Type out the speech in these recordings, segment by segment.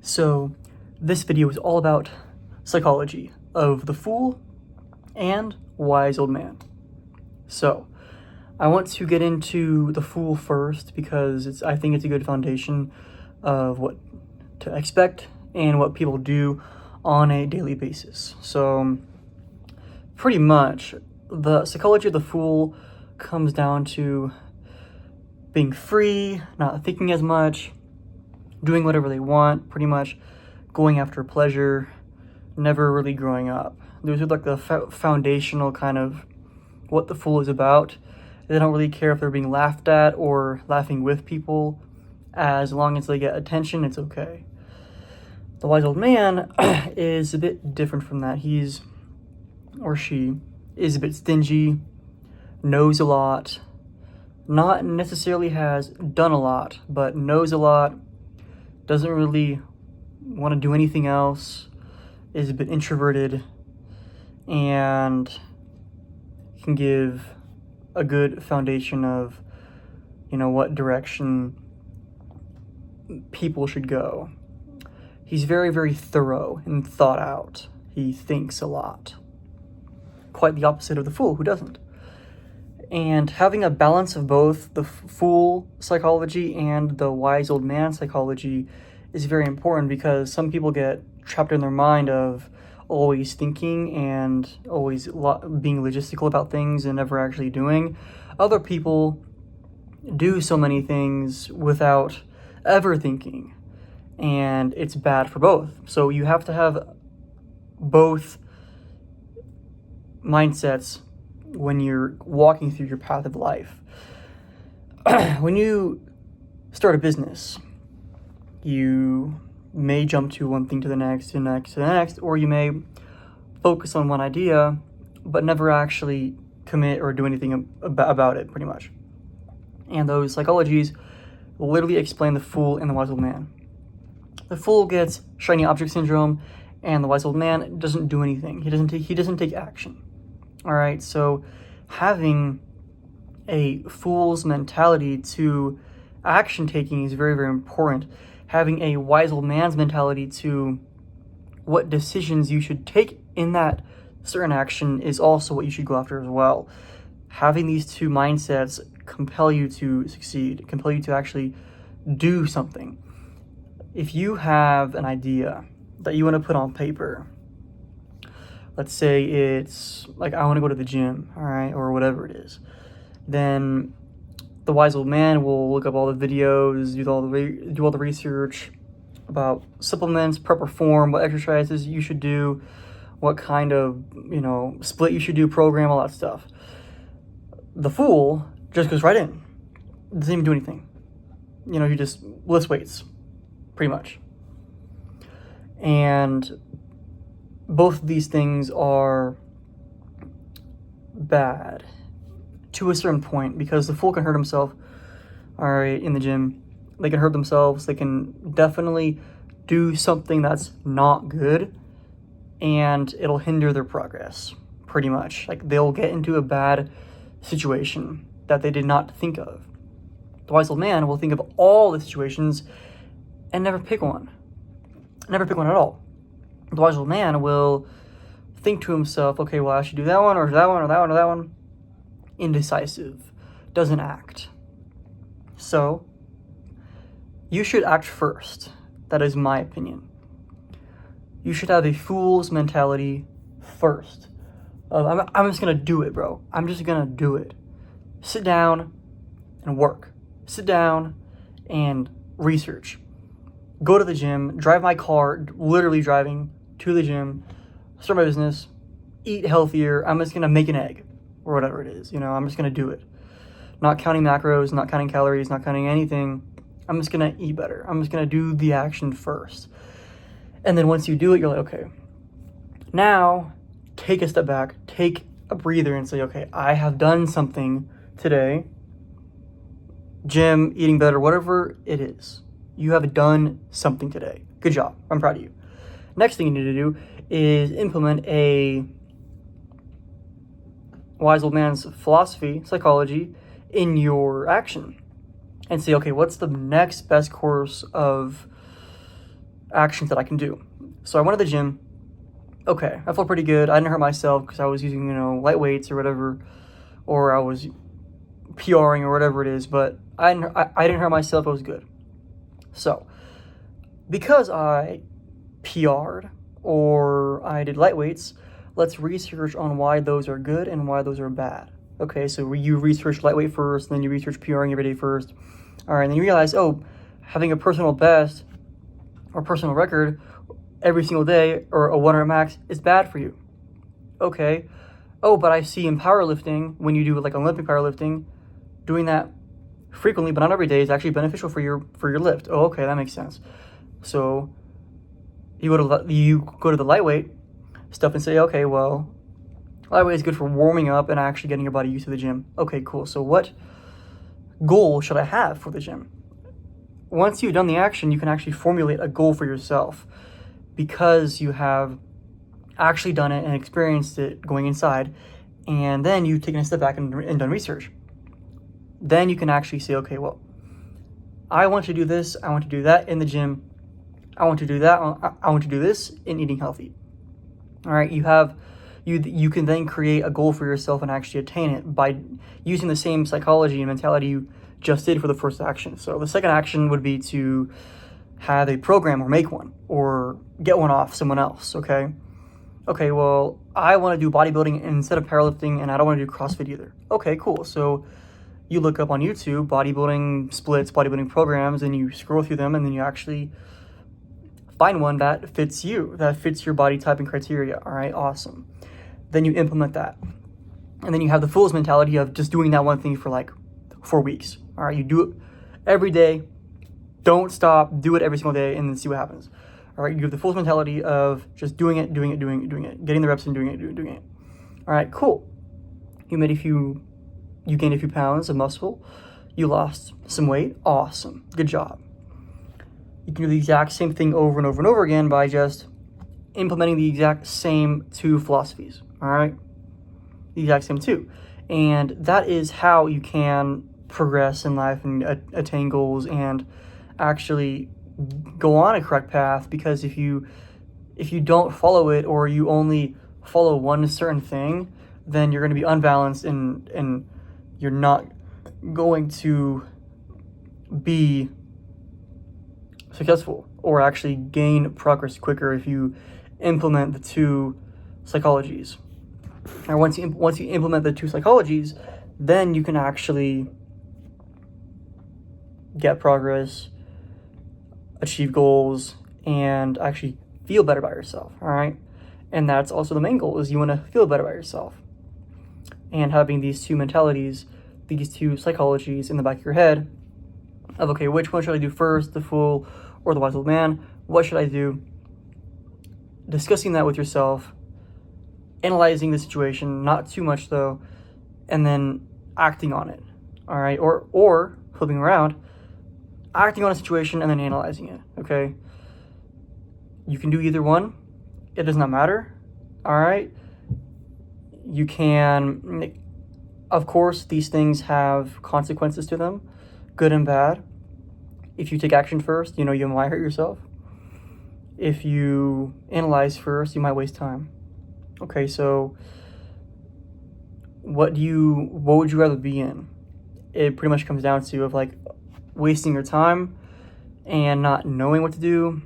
So this video is all about psychology of the fool and wise old man. So I want to get into the fool first because I think it's a good foundation of what to expect and what people do on a daily basis. So pretty much the psychology of the fool comes down to being free, not thinking as much, doing whatever they want, pretty much going after pleasure, never really growing up. Those are like the foundational kind of what the fool is about. They don't really care if they're being laughed at or laughing with people. As long as they get attention, it's okay. The wise old man is a bit different from that. He's, or she, is a bit stingy, knows a lot, not necessarily has done a lot, but knows a lot, doesn't really want to do anything else, is a bit introverted, and can give a good foundation of, what direction people should go. He's very, very thorough and thought out. He thinks a lot. Quite the opposite of the fool, who doesn't. And having a balance of both the fool psychology and the wise old man psychology is very important, because some people get trapped in their mind of always thinking and always being logistical about things and never actually doing. Other people do so many things without ever thinking, and it's bad for both. So you have to have both mindsets when you're walking through your path of life. When you start a business, you may jump to one thing to the next, to the next, to the next, or you may focus on one idea, but never actually commit or do anything about it, pretty much. And those psychologies literally explain the fool and the wise old man. The fool gets shiny object syndrome, and the wise old man doesn't do anything. He doesn't take action. All right, so having a fool's mentality to action taking is very, very important. Having a wise old man's mentality to what decisions you should take in that certain action is also what you should go after as well. Having these two mindsets compel you to succeed, compel you to actually do something. If you have an idea that you want to put on paper, let's say it's like, I want to go to the gym, all right, or whatever it is, then the wise old man will look up all the videos, do all the research about supplements, proper form, what exercises you should do, what kind of, split you should do, program, all that stuff. The fool just goes right in, doesn't even do anything. He just lifts weights, pretty much. And both of these things are bad to a certain point, because the fool can hurt himself, all right, in the gym. They can hurt themselves. They can definitely do something that's not good, and it'll hinder their progress, pretty much. Like, they'll get into a bad situation that they did not think of. The wise old man will think of all the situations and never pick one. Never pick one at all. The wise old man will think to himself, okay, well, I should do that one, or that one, or that one, or that one. Indecisive. Doesn't act. So, you should act first. That is my opinion. You should have a fool's mentality first. I'm just going to do it, bro. I'm just going to do it. Sit down and work. Sit down and research. Go to the gym, drive my car, literally driving to the gym, start my business, eat healthier. I'm just going to make an egg or whatever it is. I'm just going to do it. Not counting macros, not counting calories, not counting anything. I'm just going to eat better. I'm just going to do the action first. And then once you do it, you're like, okay, now take a step back, take a breather and say, okay, I have done something today. Gym, eating better, whatever it is. You have done something today. Good job. I'm proud of you. Next thing you need to do is implement a wise old man's philosophy, psychology, in your action. And say, okay, what's the next best course of actions that I can do. So I went to the gym. Okay, I felt pretty good. I didn't hurt myself because I was using, light weights or whatever, or I was PRing or whatever it is, but I didn't hurt myself. I was good. So because I PR'd or I did light weights, let's research on why those are good and why those are bad. Okay, so you research lightweight first, then you research PRing every day first. All right, and then you realize, having a personal best or personal record every single day or a 100 max is bad for you. Okay. But I see in powerlifting, when you do like Olympic powerlifting, doing that frequently but not every day is actually beneficial for your lift. Oh, okay, that makes sense. So you go to the lightweight stuff and say, okay, well, lightweight is good for warming up and actually getting your body used to the gym. Okay, cool. So what goal should I have for the gym? Once you've done the action, you can actually formulate a goal for yourself because you have actually done it and experienced it going inside, and then you've taken a step back and done research. Then you can actually say, okay, well, I want to do this, I want to do that in the gym, I want to do that, I want to do this in eating healthy. All right, you can then create a goal for yourself and actually attain it by using the same psychology and mentality you just did for the first action. So the second action would be to have a program or make one or get one off someone else, okay? Okay, well, I want to do bodybuilding instead of powerlifting, and I don't want to do CrossFit either. Okay, cool. So you look up on YouTube bodybuilding splits, bodybuilding programs, and you scroll through them, and then you actually find one that fits you, that fits your body type and criteria. All right, awesome. Then you implement that. And then you have the fool's mentality of just doing that one thing for like 4 weeks. All right, you do it every day. Don't stop. Do it every single day and then see what happens. All right, you have the fool's mentality of just doing it, getting the reps and doing it. All right, cool. You gained a few pounds of muscle. You lost some weight. Awesome. Good job. You can do the exact same thing over and over and over again by just implementing the exact same 2 philosophies. All right, the exact same 2. And that is how you can progress in life and attain goals and actually go on a correct path. Because if you don't follow it, or you only follow one certain thing, then you're going to be unbalanced and you're not going to be successful or actually gain progress quicker if you implement the 2 psychologies. And once you implement the 2 psychologies, then you can actually get progress, achieve goals, and actually feel better about yourself. All right, and that's also the main goal, is you want to feel better about yourself. And having these 2 mentalities, these 2 psychologies in the back of your head of, okay, which one should I do first, the fool or the wise old man? What should I do? Discussing that with yourself, analyzing the situation, not too much though, and then acting on it. All right, or flipping around, acting on a situation and then analyzing it. Okay, you can do either one. It does not matter. All right, you can, of course, these things have consequences to them, good and bad. If you take action first, you might hurt yourself. If you analyze first, you might waste time. Okay, so what would you rather be in? It pretty much comes down to like wasting your time and not knowing what to do,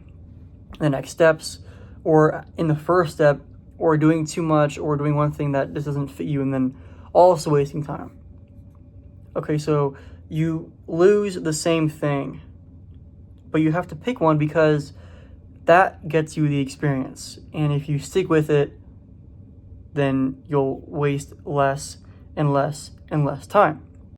the next steps, or in the first step, or doing too much, or doing one thing that just doesn't fit you and then also wasting time. Okay, so you lose the same thing, but you have to pick one because that gets you the experience. And if you stick with it, then you'll waste less and less and less time.